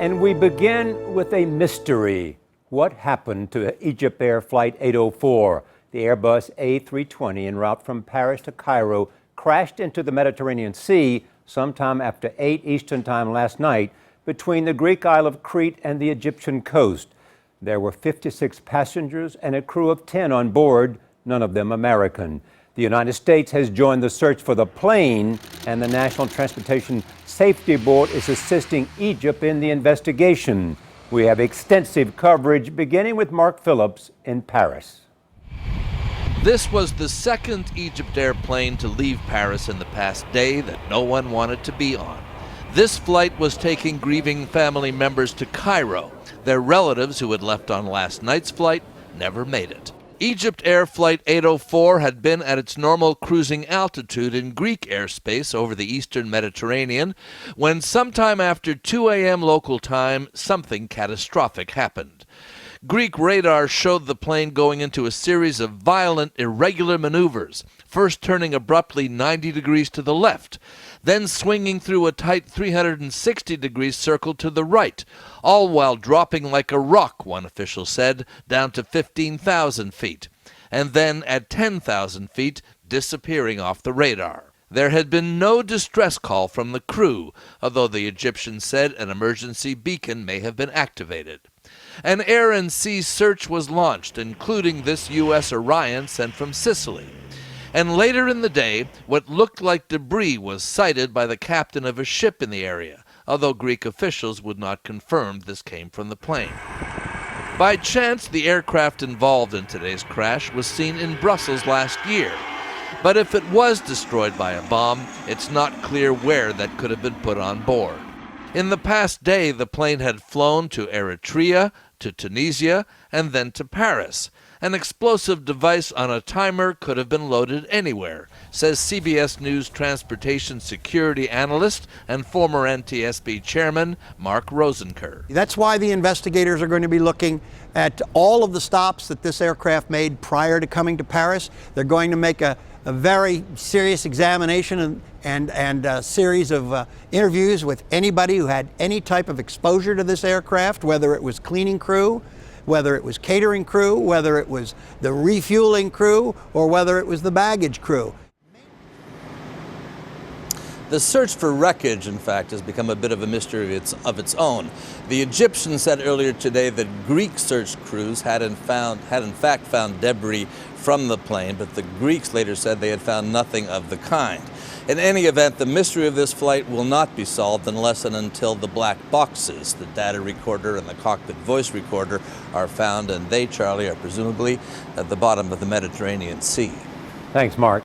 And we begin with a mystery. What happened to EgyptAir Flight 804? The Airbus A320 en route from Paris to Cairo crashed into the Mediterranean Sea sometime after 8 Eastern Time last night between the Greek Isle of Crete and the Egyptian coast. There were 56 passengers and a crew of 10 on board, none of them American. The United States has joined the search for the plane, and the National Transportation Safety Board is assisting Egypt in the investigation. We have extensive coverage, beginning with Mark Phillips in Paris. This was the second EgyptAir plane to leave Paris in the past day that no one wanted to be on. This flight was taking grieving family members to Cairo. Their relatives who had left on last night's flight never made it. EgyptAir Flight 804 had been at its normal cruising altitude in Greek airspace over the eastern Mediterranean when sometime after 2 a.m. local time, something catastrophic happened. Greek radar showed the plane going into a series of violent, irregular maneuvers, first turning abruptly 90 degrees to the left, then swinging through a tight 360-degree circle to the right, all while dropping like a rock, one official said, down to 15,000 feet, and then at 10,000 feet, disappearing off the radar. There had been no distress call from the crew, although the Egyptians said an emergency beacon may have been activated. An air and sea search was launched, including this U.S. Orion sent from Sicily. And later in the day, what looked like debris was sighted by the captain of a ship in the area, although Greek officials would not confirm this came from the plane. By chance, the aircraft involved in today's crash was seen in Brussels last year. But if it was destroyed by a bomb, it's not clear where that could have been put on board. In the past day, the plane had flown to Eritrea, to Tunisia, and then to Paris. An explosive device on a timer could have been loaded anywhere, says CBS News transportation security analyst and former NTSB chairman Mark Rosenker. That's why the investigators are going to be looking at all of the stops that this aircraft made prior to coming to Paris. They're going to make a very serious examination and a series of interviews with anybody who had any type of exposure to this aircraft, whether it was cleaning crew, whether it was catering crew, whether it was the refueling crew, or whether it was the baggage crew. The search for wreckage, in fact, has become a bit of a mystery of its own. The Egyptians said earlier today that Greek search crews had in fact found debris from the plane, but the Greeks later said they had found nothing of the kind. In any event, the mystery of this flight will not be solved unless and until the black boxes, the data recorder and the cockpit voice recorder, are found, and they, Charlie, are presumably at the bottom of the Mediterranean Sea. Thanks, Mark.